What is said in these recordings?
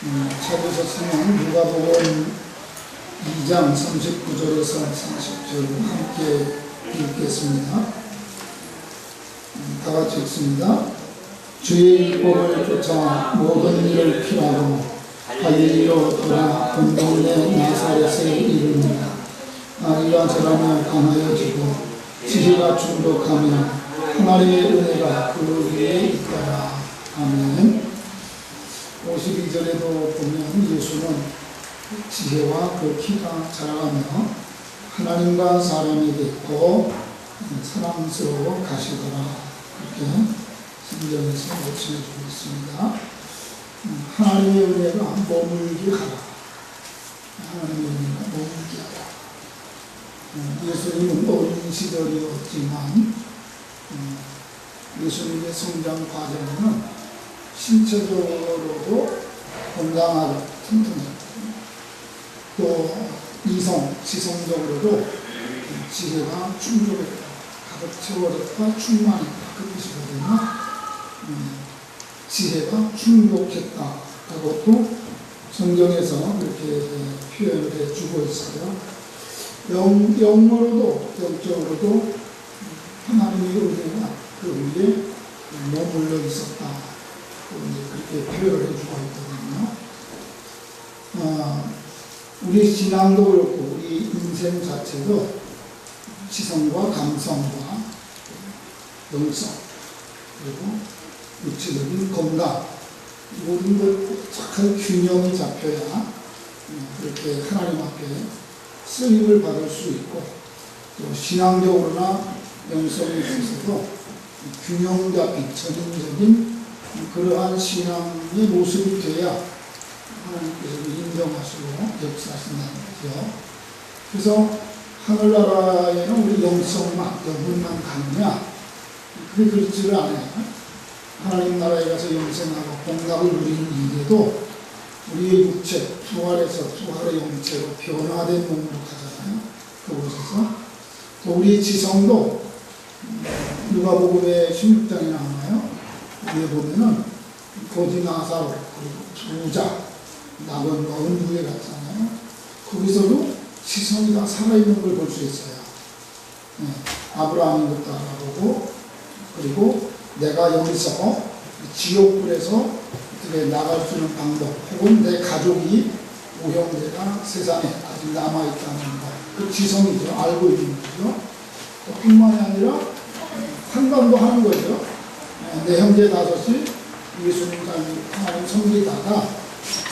찾으셨으면 누가복음 2장 39절에서 40절 함께 읽겠습니다. 다 같이 읽습니다. 주의 율법을 쫓아 모든 일을 피하고 갈릴리로 돌아 온 동네 나사렛에 이르니라. 아기가 자라며 강하여지고 지혜가 충족하며 하나님의 은혜가 그 위에 있더라. 아멘. 52절에도 보면 예수는 지혜와 그 키가 자라가며 하나님과 사람에게 더 사랑스러워 가시더라. 그렇게 성경에서 말씀해주고 있습니다. 하나님의 은혜가 머물게 하라. 하나님의 은혜가 머물게 하라. 예수님은 어린 시절이었지만 예수님의 성장 과정에는 신체적으로도 건강하고 튼튼했고 또 지성적으로도 지혜가 충족했다. 가득 채워졌다. 충만했다. 그 뜻이거든요. 지혜가 충족했다. 라고 또 성경에서 그렇게 표현을 해주고 있어요. 영적으로도 하나님의 은혜가 그 위에 머물러 있었다. 그렇게 표현을 해주고 있거든요. 우리 신앙도 그렇고 우리 인생 자체도 지성과 감성과 영성 그리고 육체적인 건강 모든 것 착한 균형이 잡혀야 그렇게 하나님 앞에 쓰임을 받을 수 있고 또 신앙적으로나 영성에 있어서도 균형 잡힌 전인적인 그러한 신앙의 모습이 돼야 하나님께서 인정하시고 역사하신다는 거죠. 그래서 하늘나라에는 우리 영성만, 영혼만 가느냐? 그게 그렇지를 않아요. 하나님 나라에 가서 영생하고 공락을 누리는 이에도 우리의 육체, 부활해서 부활의 영체로 변화된 몸으로 가잖아요. 그곳에서. 또 우리의 지성도 누가복음의 16장에 나오나요? 위에 보면은 거지 나사로 그리고 부자 낙원과 은부에 갔잖아요. 거기서도 지성이 다 살아있는 걸 볼 수 있어요. 아브라함인 것도 알아보고 그리고 내가 여기서 지옥불에서 어떻게 나갈 수 있는 방법 혹은 내 가족이 오형제가 세상에 아직 남아있다는 것 그 지성이죠. 알고 있는 거죠. 뿐만이 아니라 상담도 하는 거죠. 내 형제 다섯이 예수님 하나님 섬기다가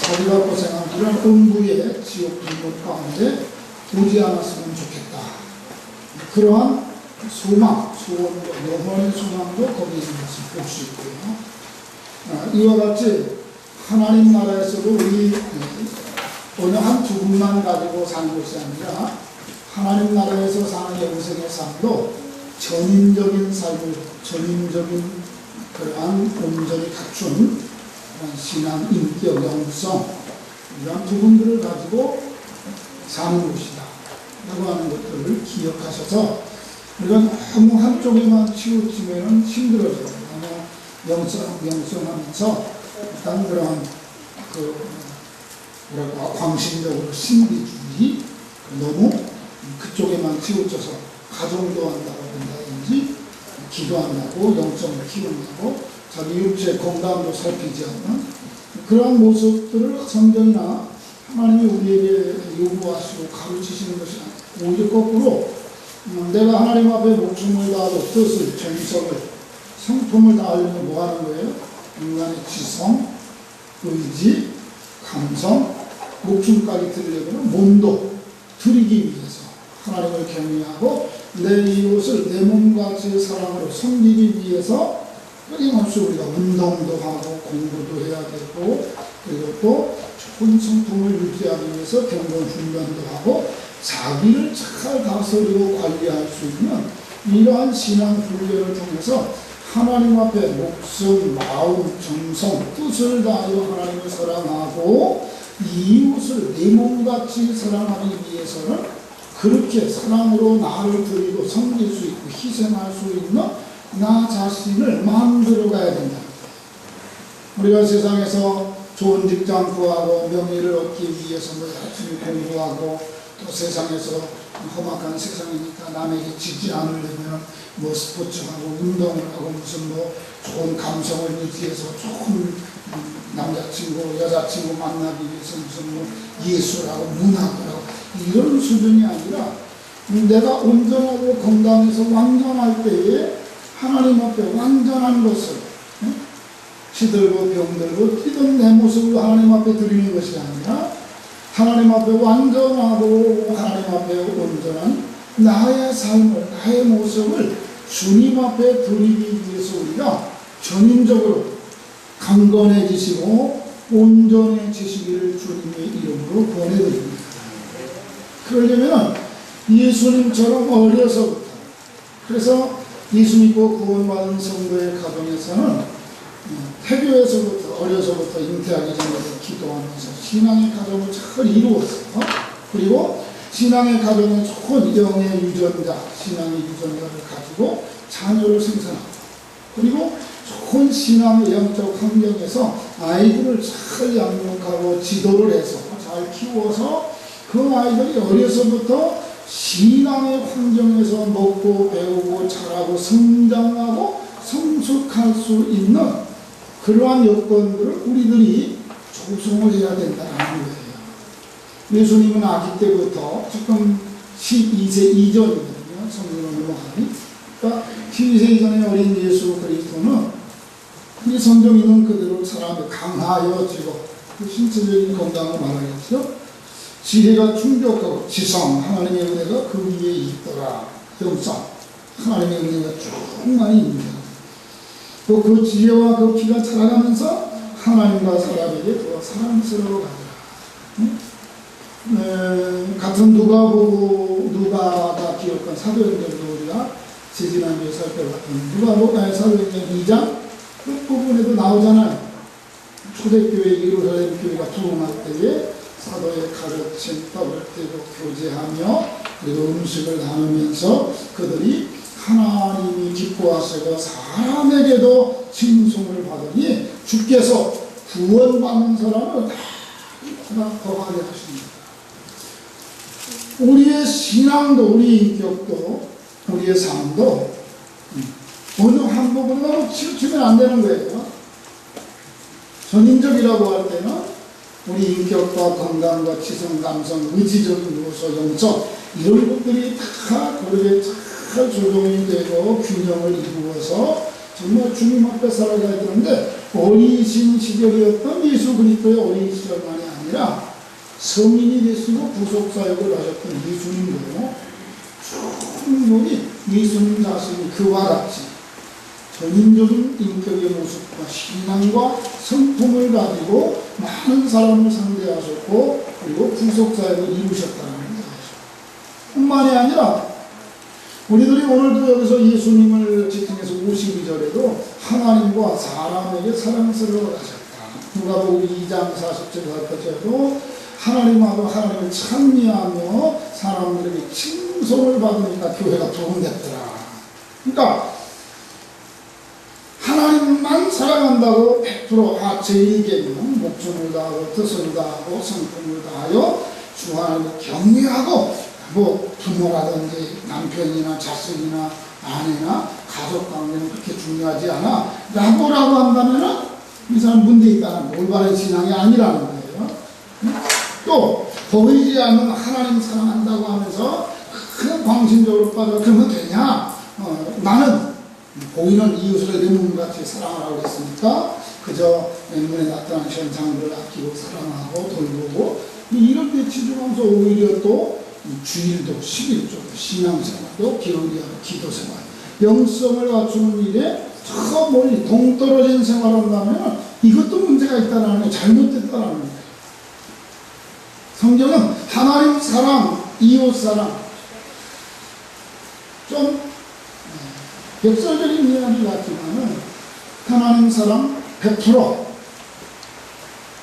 자기가 고생한 그런 음부의 지옥 불못 가운데 오지 않았으면 좋겠다. 그러한 소망, 소원도, 영혼의 소망도 거기에 있는 것을 볼 수 있고요. 이와 같이 하나님 나라에서도 우리 어느 한 두 분만 가지고 사는 것이 아니라 하나님 나라에서 사는 영생의 삶도 전인적인 삶을, 전인적인 그러한 온전히 갖춘 신앙, 인격, 영성 이러한 부분들을 가지고 사는 것이다 라고 하는 것들을 기억하셔서 우리가 너무 한쪽에만 치우치면 힘들어져요. 너무 영성하면서 일단 그런 광신적으로 신비주의 너무 그쪽에만 치우쳐서 가정도 한다고 한다든지 기도한다고 영성을 키운다고 자기 육체 건강도 살피지 않는 그러한 모습들을 성경이나 하나님이 우리에게 요구하시고 가르치시는 것이 오히려 거꾸로 내가 하나님 앞에 목숨을 다하고 뜻을, 정성을, 성품을 다하려면 뭐 하는 거예요? 인간의 지성, 의지, 감성, 목숨까지 드리려면 몸도 드리기 위해서 하나님을 경외하고 내 이웃을 내 몸같이 사랑으로 섬기기 위해서 끊임없이 우리가 운동도 하고 공부도 해야 되고 그리고 또 좋은 성품을 유지하기 위해서 경건 훈련도 하고 자기를 잘 다스리고 관리할 수 있는 이러한 신앙 훈련을 통해서 하나님 앞에 목숨, 마음, 정성, 뜻을 다하여 하나님을 사랑하고 이웃을 내 몸같이 사랑하기 위해서는 그렇게 사랑으로 나를 드리고 섬길 수 있고 희생할 수 있는 나 자신을 만들어 가야 된다. 우리가 세상에서 좋은 직장 구하고 명예를 얻기 위해서 뭐 열심히 공부하고 또 세상에서 험악한 세상이니까 남에게 지지 않으려면 뭐 스포츠하고 운동을 하고 무슨 뭐 좋은 감성을 유지해서 좋은 남자친구 여자친구 만나기 위해서 무슨 뭐 예술하고 문학을 하고 이런 수준이 아니라 내가 온전하고 건강해서 완전할 때에 하나님 앞에 완전한 것을 시들고 병들고 뛰던 내 모습을 하나님 앞에 드리는 것이 아니라 하나님 앞에 완전하고 하나님 앞에 온전한 나의 삶을 나의 모습을 주님 앞에 드리기 위해서 우리가 전인적으로 강건해지시고 온전해지시기를 주님의 이름으로 권해드립니다. 그러려면 예수님처럼 어려서부터 그래서 예수 믿고 구원받은 성도의 가정에서는 태교에서부터 어려서부터 잉태하기 전에도 기도하면서 신앙의 가정을 잘 이루었어요. 그리고 신앙의 가정에 좋은 영의 유전자, 신앙의 유전자를 가지고 자녀를 생산하고 그리고 좋은 신앙의 영적 환경에서 아이들을 잘 양육하고 지도를 해서 잘 키워서 그 아이들이 어려서부터 신앙의 환경에서 먹고 배우고 자라고 성장하고 성숙할 수 있는 그러한 여건들을 우리들이 조성을 해야 된다는 거예요. 예수님은 아기 때부터 조금 12세 이전이거든요. 성경으로 넘어가니. 그러니까 12세 이전의 어린 예수 그리스도는 이 성경 있는 그대로 사람이 강하여지고 그 신체적인 건강을 말하겠죠. 지혜가 충족하고 지성, 하나님의 은혜가 그 위에 있더라. 영성, 하나님의 은혜가 충만히 있습니다. 또 그 지혜와 그 키가 자라가면서 하나님과 사람에게 더 사랑스러워 가더라. 같은 누가가 기록한 사도행전도 우리가 지지난주에 살펴봤던 사도행전 2장 끝부분에도 나오잖아요. 초대교회 예루살렘 교회가 부흥할 때에 사도의 가르침 떡을 떼고 교제하며 그리고 음식을 나누면서 그들이 하나님이 기뻐하시고 사람에게도 칭송을 받으니 주께서 구원받는 사람을 다 거하게 하십니다. 우리의 신앙도 우리 인격도 우리의 삶도 어느 한 부분으로 치우치면 안 되는 거예요. 전인적이라고 할 때는 우리 인격과 건강과 지성, 감성, 의지적인 요소, 영적 이런 것들이 다 그렇게 잘 조정이 되고 균형을 이루어서 정말 주님 앞에 살아가야 되는데 어리신 시절이었던 예수 그리스도의 어린 시절만이 아니라 성인이 되시고 구속사역을 하셨던 예수님도 충분히 예수님 자신이 그와 같이 전인적인 인격의 모습과 신앙과 성품을 가지고 많은 사람을 상대하셨고 그리고 구속사역을 이루셨다는 거죠. 뿐만이 아니라 우리들이 오늘도 여기서 예수님을 지칭해서 52절에도 하나님과 사람에게 사랑스러워 하셨다. 누가복음 2장 40절에도 하나님하고 하나님을 찬미하며 사람들에게 칭송을 받으니까 교회가 부흥됐더라. 그러니까 하나님만 사랑한다고 100% 제1계명은 목숨을 다하고 뜻을 다하고 성품을 다하여 주 하나님을 경외하고 뭐 부모라든지 남편이나 자식이나 아내나 가족 관계는 그렇게 중요하지 않아 라고 한다면은 이 사람 문제 있다는 올바른 신앙이 아니라는 거예요. 또 보이지 않는 하나님 사랑한다고 하면서 그 광신적으로 빠져 그러면 되냐? 나는 보이는 이웃을 내 몸같이 사랑을 하고 있으니까 그저 눈에 나타나는 현상들을 아끼고 사랑하고 돌보고 이런 데 치중하면서 오히려 또 주일도 11조도 신앙생활도 기울이하고 기도생활 영성을 갖추는 일에 저 멀리 동떨어진 생활을 한다면 이것도 문제가 있다는 게 잘못됐다는 거예요. 성경은 하나님 사랑, 이웃 사랑 좀 역설적인 이야기 같지만은 하나님 사랑 100%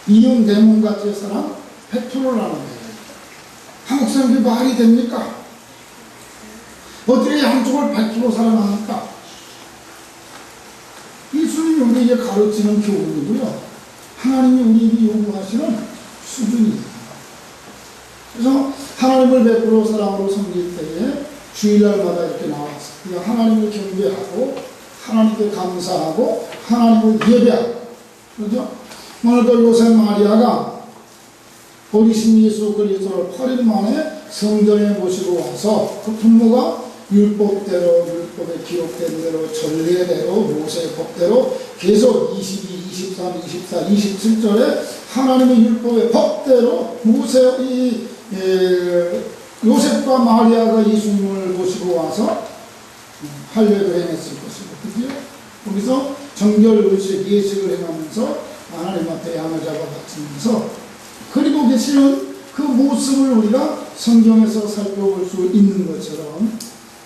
이웃 내 몸같이 사랑 100%라는 거예요. 한국 사람들이 말이 됩니까? 어떻게 양쪽을 100% 사랑합니까? 예수님이 우리에게 가르치는 교훈이고요. 하나님이 우리에게 요구하시는 수준이에요. 그래서 하나님을 100% 사랑으로 섬길 때에 주일날마다 이렇게 나와서 그냥 하나님을 경배하고 하나님께 감사하고 하나님을 예배하고, 그렇죠? 오늘도 요셉 마리아가 어리신 예수 그리스도를 8일 만에 성전에 모시고 와서 그 부모가 율법대로, 율법에 기록된 대로, 전례대로, 모세의 법대로 계속 22, 23, 24, 27절에 하나님의 율법의 법대로 요셉과 마리아가 예수님을 모시고 와서 할례를 행했을 것이고, 그죠? 거기서 정결의식, 예식을 행하면서 하나님 앞에 양을 잡아 바치면서 그리고 계시는 그 모습을 우리가 성경에서 살펴볼 수 있는 것처럼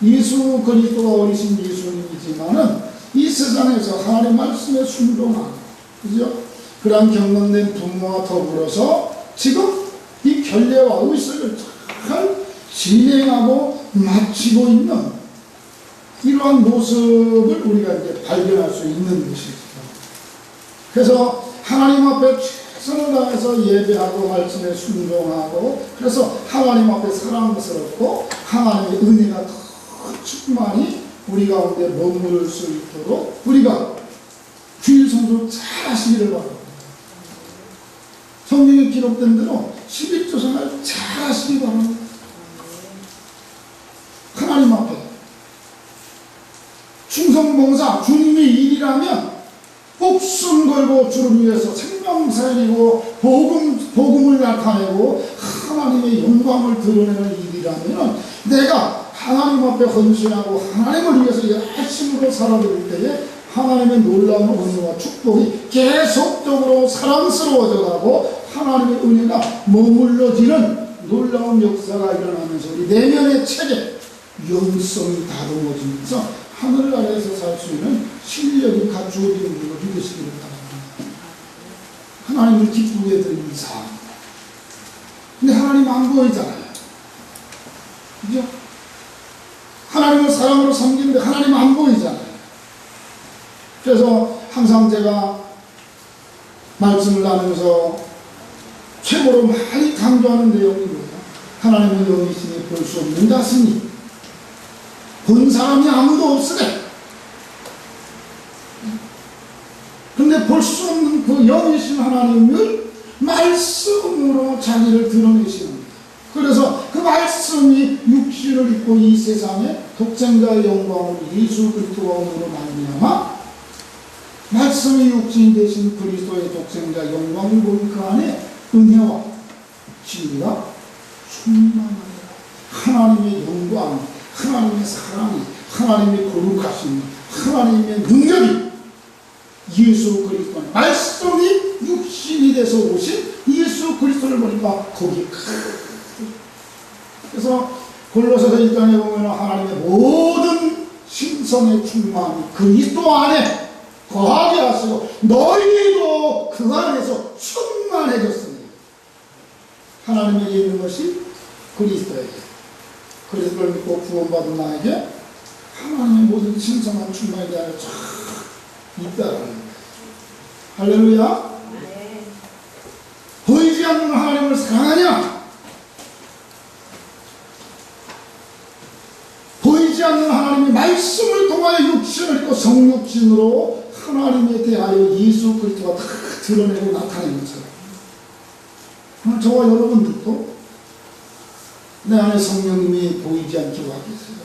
예수 그리스도가 어리신 예수님이지만은 이 세상에서 하나님의 말씀에 순종하고, 그죠? 그러한 경건된 부모와 더불어서 지금 이 결례와 의식을 잘 진행하고 마치고 있는 이러한 모습을 우리가 이제 발견할 수 있는 것이죠. 그래서 하나님 앞에 최선을 다해서 예배하고 말씀에 순종하고, 그래서 하나님 앞에 사랑스럽고 하나님의 은혜가 더 충만히 우리 가운데 머무를 수 있도록 우리가 주일 성수 잘 하시기를 바랍니다. 성경에 기록된 대로 11조 생활 잘 하시기 바랍니다. 하나님 앞에 충성봉사, 주님의 일이라면 목숨 걸고 주를 위해서 생명 살리고 복음을 나타내고 하나님의 영광을 드러내는 일이라면 내가 하나님 앞에 헌신하고 하나님을 위해서 열심으로 살아드릴 때에 하나님의 놀라운 은혜와 축복이 계속적으로 사랑스러워져 가고 하나님의 은혜가 머물러지는 놀라운 역사가 일어나면서 우리 내면의 체계, 영성이 다듬어지면서 하늘나라에서 살 수 있는 실력이 갖추어지는 걸 믿으시기를 바랍니다. 하나님을 기쁘게 드리는 삶. 근데 하나님 안 보이잖아요. 그죠? 하나님을 사랑으로 섬기는데 하나님 안 보이잖아요. 그래서 항상 제가 말씀을 나누면서 최고로 많이 강조하는 내용이 뭐예요? 하나님은 영이시니 볼 수 없는 자시니 본 사람이 아무도 없으래. 근데 볼 수 없는 그 영이신 하나님을 말씀으로 자기를 드러내시는 거예요. 그래서 그 말씀이 육신을 입고 이 세상에 독생자의 영광을 예수 그리스도가 오므로 말미암아 말씀이 육신이 되신 그리스도의 독생자 영광을 본 그 안에 은혜와 진리가 충만하니라. 하나님의 영광, 하나님의 사랑이, 하나님의 거룩하심, 하나님의 능력이 예수 그리스도 말씀이 육신이 돼서 오신 예수 그리스도를 보니까 거기 그래서 골로새서 1장에 보면 하나님의 모든 신성의 충만이 그리스도 안에 거하게 하시고 너희도 그 안에서 충만해졌습니다. 하나님에게 있는 것이 그리스도에게, 그리스도를 믿고 구원받은 나에게 하나님의 모든 신성한 충만이 아니라 쫙 있다라는 거예요. 할렐루야. 네. 보이지 않는 하나님을 사랑하냐? 보이지 않는 하나님의 말씀을 통하여 육신을 입고 성육신으로 하나님에 대하여 예수 그리스도가 다 드러내고 나타내는 것처럼 오늘 저와 여러분들도 내 안에 성령님이 보이지 않게 와 계세요.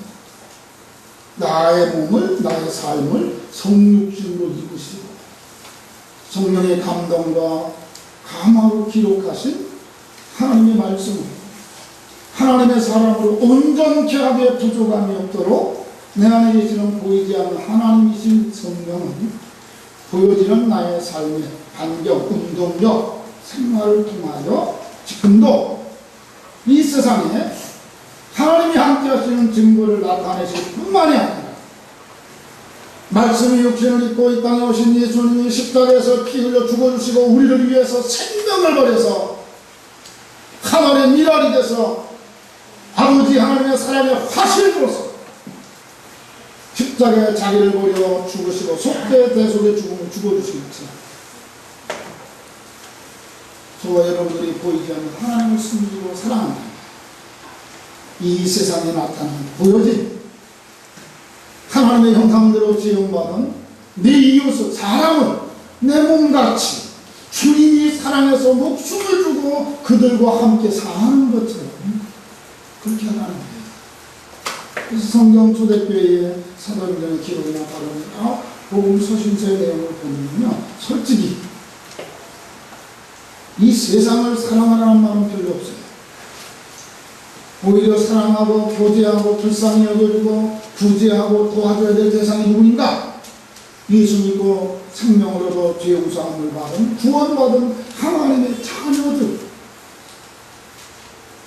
나의 몸을, 나의 삶을 성육신으로 입으시고 성령의 감동과 감화로 기록하신 하나님의 말씀을 하나님의 사람으로 온전케 하게 부족함이 없도록 내 안에 계시는 보이지 않는 하나님이신 성령은 보여지는 나의 삶의 반경, 운동력, 생활을 통하여 지금도 이 세상에 하나님이 함께 하시는 증거를 나타내실 뿐만이 아니라 말씀이 육신을 입고 이 땅에 오신 예수님이 십자가에서 피 흘려 죽어주시고 우리를 위해서 생명을 버려서 하늘의 미랄이 돼서 아버지 하나님의 사랑의 화신으로서 십자가에 자기를 버려 죽으시고 속죄 대속의 죽음을 죽어주신 것처럼 저와 여러분들이 보이지 않는 하나님을 숨기고 사랑한다. 이 세상에 나타나는 보여진 하나님의 형상대로 지음받은 내 이웃을, 사람을 내 몸같이 주님이 사랑해서 목숨을 주고 그들과 함께 사는 것처럼 그렇게 하라는 거예요. 그래서 성경 초대교회의 사도행전의 기록이나 발언이나 복음 서신서의 내용을 보면요, 솔직히 이 세상을 사랑하라는 말은 별로 없어요. 오히려 사랑하고 교제하고 불쌍히 여겨주고 구제하고 도와줘야 될 대상이 누구인가? 예수 믿고 생명을 얻어 죄 용서함을 받은 구원받은 하나님의 자녀들.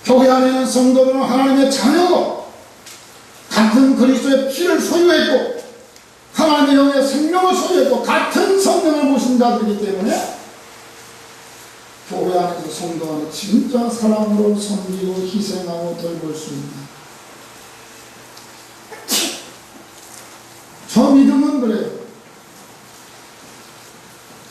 교회 안에는 성도들은 하나님의 자녀고 같은 그리스도의 피를 소유했고 하나님의 영의 생명을 소유했고 같은 성령을 모신 자들이기 때문에 교회 안에서 성도 안에 진짜 사랑으로 섬기고 희생하고 돌볼 수 있는 저 믿음은 그래요.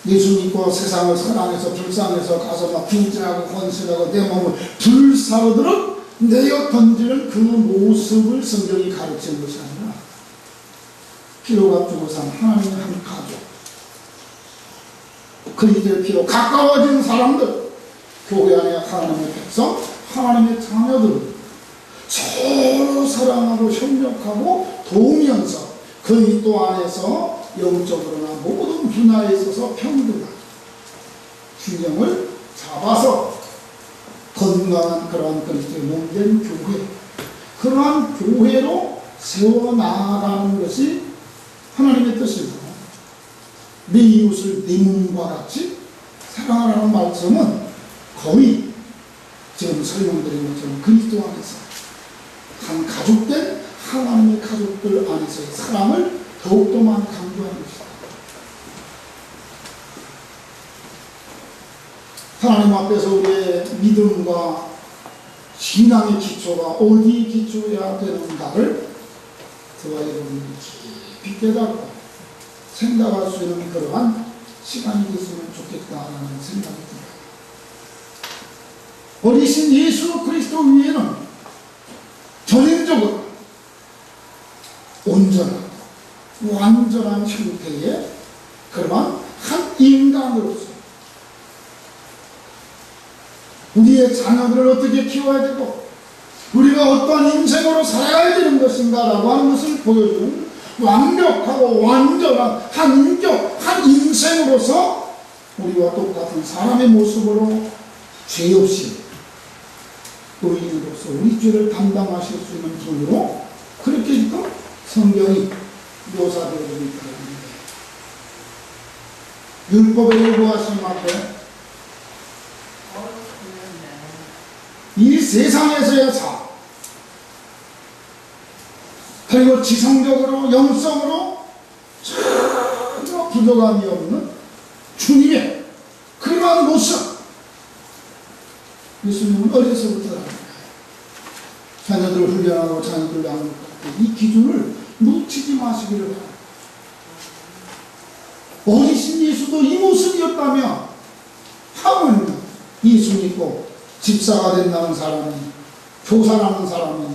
예수 믿고 세상을 사랑해서 불쌍해서 가서 막 빈질하고 헌신하고 내 몸을 불사르도록 내어 던지는 그 모습을 성경이 가르치는 것이 아니라 피로가 주고 산 하나님의 한 가족, 그리스도의 피로 가까워진 사람들, 교회 안에 하나님의 백성, 하나님의 자녀들 서로 사랑하고 협력하고 도우면서 그리스도 안에서 영적으로나 모든 분야에 있어서 평등한 균형을 잡아서 건강한 그러한 그리스도의 몸된 교회, 그러한 교회로 세워나가는 것이 하나님의 뜻이고, 내 이웃을 내 몸과 같이 사랑하라는 말씀은 거의 지금 설명드린 것처럼 그리스도 안에서 한 가족된 하나님의 가족들 안에서의 사랑을 더욱더 많이 강조하는 것이다. 하나님 앞에서 우리의 믿음과 신앙의 기초가 어디 기초해야 되는가를 저와 여러분이 깊이 깨닫고 생각할 수 있는 그러한 시간이 됐으면 좋겠다라는 생각이 듭니다. 어리신 예수 그리스도 위에는 전인적으로 온전하고 완전한 형태의 그러한 한 인간으로서 우리의 자녀들을 어떻게 키워야 되고 우리가 어떠한 인생으로 살아가야 되는 것인가 라고 하는 것을 보여주는 완벽하고 완전한 한 인격, 한 인생으로서 우리와 똑같은 사람의 모습으로 죄 없이 의인으로서 우리 죄를 담당하실 수 있는 분으로 그렇게 지금 성경이 묘사되어 있는 것입니다. 율법의 요구하심 앞에 이 세상에서의 삶, 그리고 지성적으로 영성으로 전혀 부족함이 없는 주님의 그러한 모습, 예수님은 어려서부터 자녀들을 훈련하고 자녀들을 양육할 때 이 기준을 놓치지 마시기를 바랍니다. 어리신 예수도 이 모습이었다면 하물며 예수 믿고 집사가 된다는 사람이, 교사라는 사람이,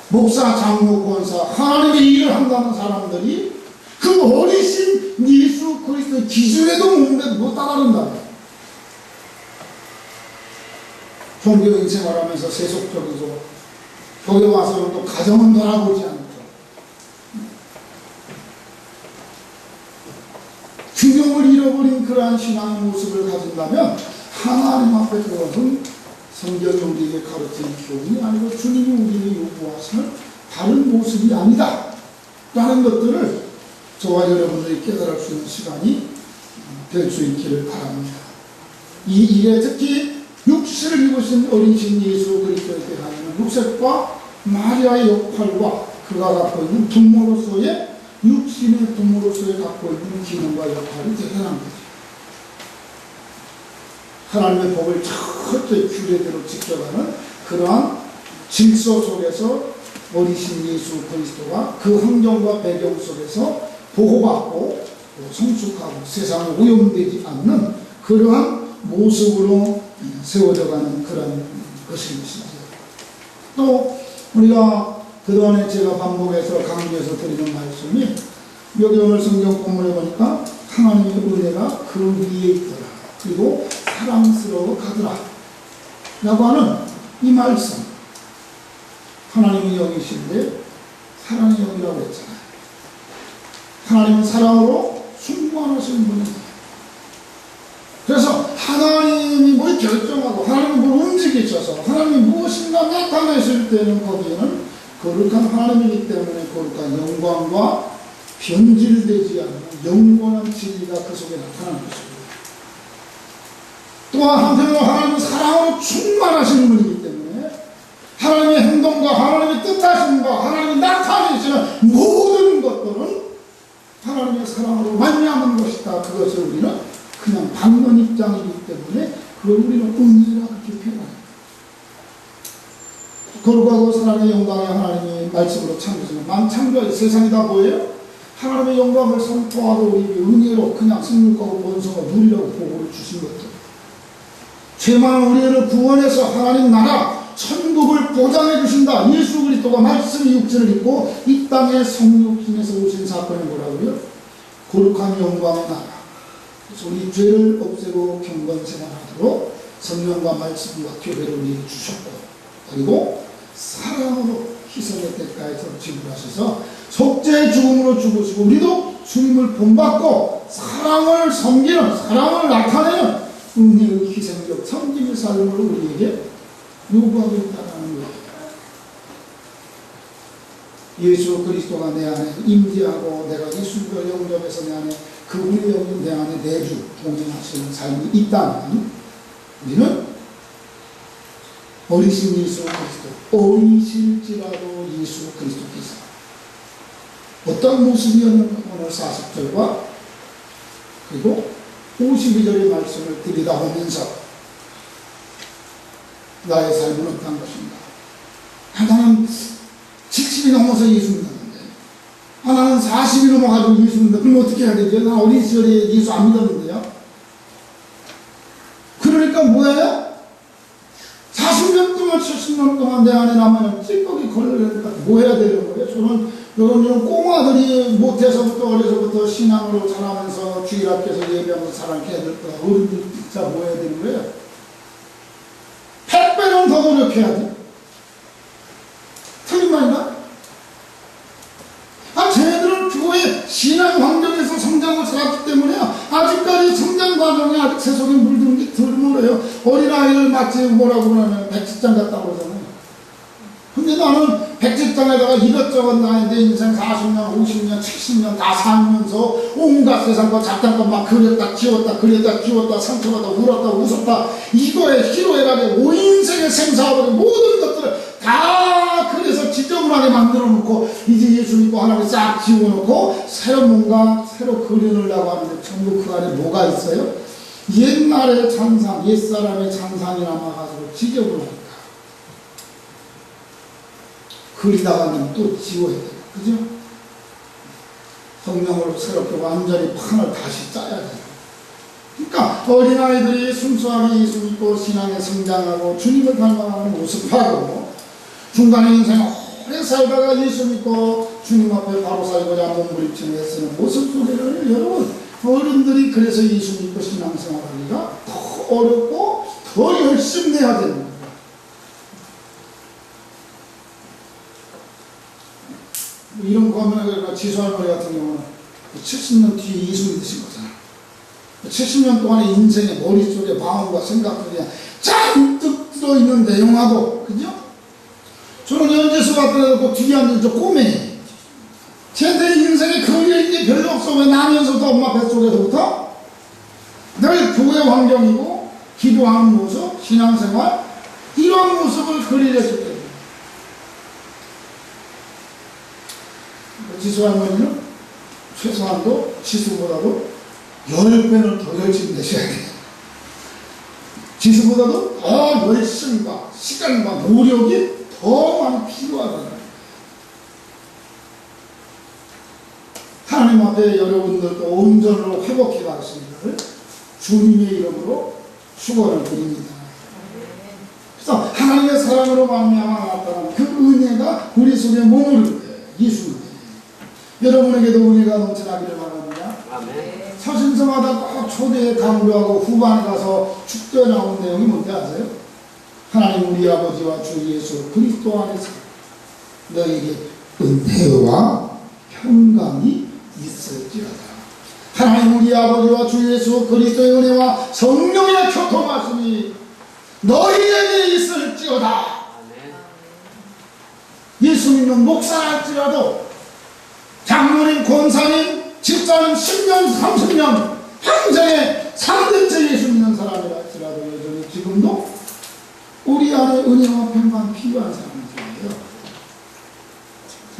목사, 장로, 권사, 하나님의 일을 한다는 사람들이 그 어리신 예수 그리스도의 기준에도 못 따라간다. 종교인 생활하면서 세속적이고 교회 와서는 또 가정은 돌아보지 않고 균형을 잃어버린 그러한 신앙의 모습을 가진다면 하나님 앞에 그것은 성경이 우리에게 가르치는 교훈이 아니고 주님이 우리에게 요구하시는 다른 모습이 아니다 라는 것들을 저와 여러분들이 깨달을 수 있는 시간이 될 수 있기를 바랍니다. 이 일에 특히 육신을 입으신 어린신 예수 그리스도에 대하여는 요셉과 마리아의 역할과 그가 갖고 있는 부모로서의 육신의 부모로서의 갖고 있는 기능과 역할이 대단한 거죠. 하나님의 법을 철저히 규례대로 지켜가는 그러한 질서 속에서 어리신 예수 그리스도가 그 환경과 배경 속에서 보호받고 성숙하고 세상에 오염되지 않는 그러한 모습으로 세워져가는 그런 것인 것이죠. 또 우리가 그동안에 제가 반복해서 강조해서 드리는 말씀이 여기 오늘 성경 본문에 보니까 하나님의 은혜가 그 위에 있더라. 그리고 사랑스러워 가더라. 라고 하는 이 말씀. 하나님의 영이신데 사랑의 영이라고 했잖아요. 하나님은 사랑으로 충만하신 분입니다. 그래서 하나님이 뭘 결정하고 하나님이 뭘 움직이셔서 하나님이 무엇인가 나타내실 때는 거기에는 거룩한 하나님이기 때문에 거룩한 영광과 변질되지 않는 영원한 진리가 그 속에 나타나는 것입니다. 또한 한편으로 하나님은 사랑으로 충만하신 분이기 때문에 하나님의 행동과 하나님의 뜻하심과 하나님이 나타내시는 모든 것들은 하나님의 사랑으로 말미암은 것이다. 그것을 우리는 그냥 받는 입장이기 때문에 그걸 우리는 은혜라 그렇게 표현합니다. 거룩하고 사랑의 영광의 하나님이 말씀으로 창조하시는 창조의 세상이 다 뭐예요? 하나님의 영광을 선포하고 우리에게 은혜로 그냥 생육하고 번성을 누리라고 보고를 주신 것들. 죄 많은 우리를 구원해서 하나님 나라 천국을 보장해 주신다. 예수 그리스도가 말씀의 육신을 입고 이 땅에 성육신에서 오신 사건이 뭐라고요? 거룩한 영광의 나라. 그래서 우리 죄를 없애고 경건 생활하도록 성령과 말씀과 교회를 우리에게 주셨고, 그리고 사랑으로 희생의 대가에서 지불하셔서 속죄의 죽음으로 죽으시고 우리도 주님을 본받고 사랑을 섬기는, 사랑을 나타내는 은혜의 희생적 섬김의 삶을 우리에게 요구하고 있다는 거예요. 예수 그리스도가 내 안에 임재하고 내가 예수를 영접해서 내 안에 그분의 영이 내 안에 내주 동행하시는 삶이 있다면 우리는 어리신 예수 그리스도, 어리실지라도 예수 그리스도께서 어떤 모습이었는가 오늘 40절과 그리고 52절의 말씀을 들여다보면서 나의 삶은 어떤 것인가. 하나는 70이 넘어서 예수 믿었는데, 하나는 40이 넘어가지고 예수 믿는다. 그럼 어떻게 해야 되죠? 난 어린 시절에 예수 안 믿었는데요. 그러니까 뭐예요? 40년 동안 70년 동안 내 안에 남아있는 찌꺼기 걸려니까 뭐 해야 되는 거예요? 저는 이런 꼬마들이 못해서부터 어려서부터 신앙으로 자라면서 주일 앞에서 예배하면서 자란 애들과 어른들 진짜 뭐 해야 되는 거예요? 100배는 더 노력해야 돼. 틀린 말인가? 쟤네들은 교회 신앙 환경에서 성장을 살았기 때문에 아직까지 성장 과정에 아직 세속에 물드는 게 덜 멀어요. 어린아이를 마치 뭐라고 그러면 백지장 같다고 그러잖아요. 근데 나는 백지장에다가 이것저것 나의 내 인생 40년, 50년, 70년 다 살면서 온갖 세상과 잡담과 막 그렸다 지웠다 그렸다 지웠다 상처받아 울었다 웃었다 이거에 희로애락에 온 인생의 생사하고 모든 것들을 다 그래서 지저분하게 만들어 놓고 이제 예수 믿고 하나님 싹 지워놓고 새로 뭔가 새로 그려놓으려고 하는데 전부 그 안에 뭐가 있어요? 옛날의 잔상, 옛사람의 잔상이 남아가지고 지저분하니까 그리다가는 또 지워야 돼요. 그죠? 성령으로 새롭게 완전히 판을 다시 짜야 돼요. 그러니까 어린아이들이 순수하게 예수 믿고 신앙에 성장하고 주님을 닮아가는 모습하고 중간에 인생 오래 살다가 예수 믿고 주님 앞에 바로 살고자 몸부림치며 애쓰는 모습 소리를 여러분 어른들이 그래서 예수 믿고 신앙생활하기가 더 어렵고 더 열심히 해야 되는 거예요. 이런 거 하면 지수할머니 같은 경우는 70년 뒤에 예수 믿으신 거잖아. 70년 동안의 인생의 머릿속에 마음과 생각들이 잔뜩 들어있는 내용하고, 그죠? 저는 연재수 같은 거 뒤에 앉은 저 꼬맹이. 제 인생에 그릴 게 별로 없어. 왜 나면서도 엄마 뱃속에서부터 늘 교회 환경이고, 기도하는 모습, 신앙생활, 이런 모습을 그리려줄 때입니다. 지수 할머니는 최소한도 지수보다도 10배는 더 열심히 내셔야 돼요. 지수보다도 더 열심과 시간과 노력이 더 많이 필요하다는 거예요. 하나님 앞에 여러분들도 온전으로 회복해 가시기를 주님의 이름으로 축원을 드립니다. 하나님의 사랑으로 말미암아 나타난 그 은혜가 우리 속에 머무를 때 예수님 여러분에게도 은혜가 넘쳐나기를 바랍니다. 아멘. 서신서마다 꼭 초대에 강조하고 후반에 가서 축도에 나온 내용이 뭔지 아세요? 하나님 우리 아버지와 주 예수 그리스도 안에서 너에게 은혜와 평강이 있을지어다. 하나님 우리 아버지와 주 예수 그리스도의 은혜와 성령의 교통하심이 너희에게 있을지어다. 아멘. 예수 믿는 목사랄지라도 장로님, 권사님, 집사님 10년, 30년 평생에 3대째 예수 믿는 사람이랄지라도 여전히 지금도 우리 안에 은혜와 평강 필요한 사람들이에요.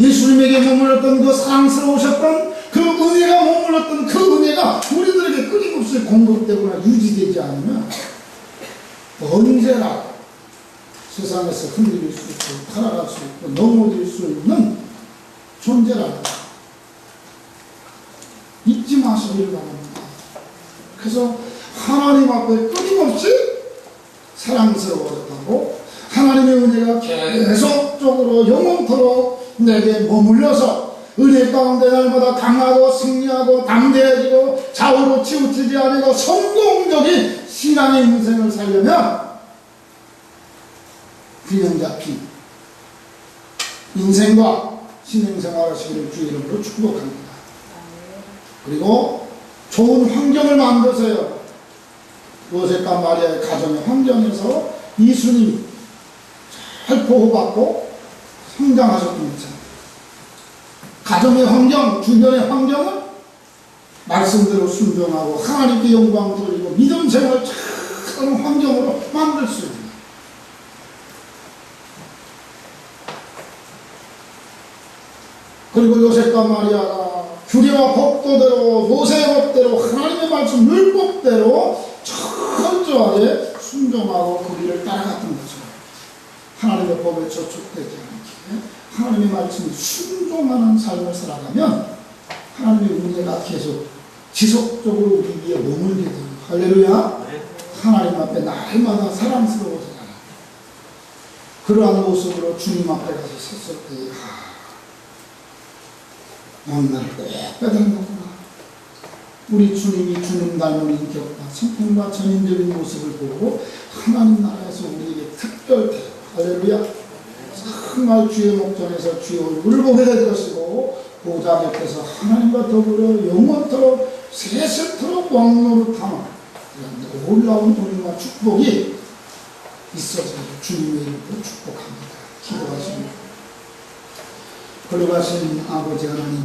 예수님에게 머물렀던 그 사랑스러우셨던 그 은혜가 머물렀던 그 은혜가 우리들에게 끊임없이 공급되거나 유지되지 않으면 언제나 세상에서 흔들릴 수 있고 타락할 수 있고 넘어질 수 있는 존재라는 것 잊지 마시기를 바랍니다. 그래서 하나님 앞에 끊임없이 사랑스러워졌다고 하나님의 은혜가 계속적으로 영원토록 내게 머물러서 은혜 가운데 날마다 강하고 승리하고 담대해지고 좌우로 치우치지 않고 성공적인 신앙의 인생을 살려면 균형 잡힌 인생과 신앙생활 하시기를 주 이름으로 축복합니다. 그리고 좋은 환경을 만드세요. 요셉과 마리아의 가정의 환경에서 예수님이 잘 보호받고 성장하셨습니다. 가정의 환경, 주변의 환경은 말씀대로 순종하고 하나님께 영광 돌리고 믿음 생활 참 환경으로 만들 수 있습니다. 그리고 요셉과 마리아가 규례와 법도대로 모세의 법대로 하나님의 말씀 율법대로 철저하게 순종하고 그 길을 따라갔던 거죠. 하나님의 법에 저촉되지 않게 하나님의 말씀에 순종하는 삶을 살아가면 하나님의 은혜가 계속 지속적으로 우리 위에 머물게 됩니다. 할렐루야. 하나님 앞에 날마다 사랑스러워져요. 그러한 모습으로 주님 앞에 가서 섰을 때 나를 꼭 빼닮았구나. 우리 주님이 주님 닮은 인격과 성품과 전인적인 모습을 보고 하나님 나라에서 우리에게 특별히 할렐루야 정말 주의 목전에서 주의 얼굴을 보게 될 것이고 보좌 곁에서 하나님과 더불어 영원토록 세세토록 왕노릇하는 놀라운 은혜와 축복이 있어서 주님의 이름으로 축복합니다. 기도하십니다. 걸어가신 아버지 하나님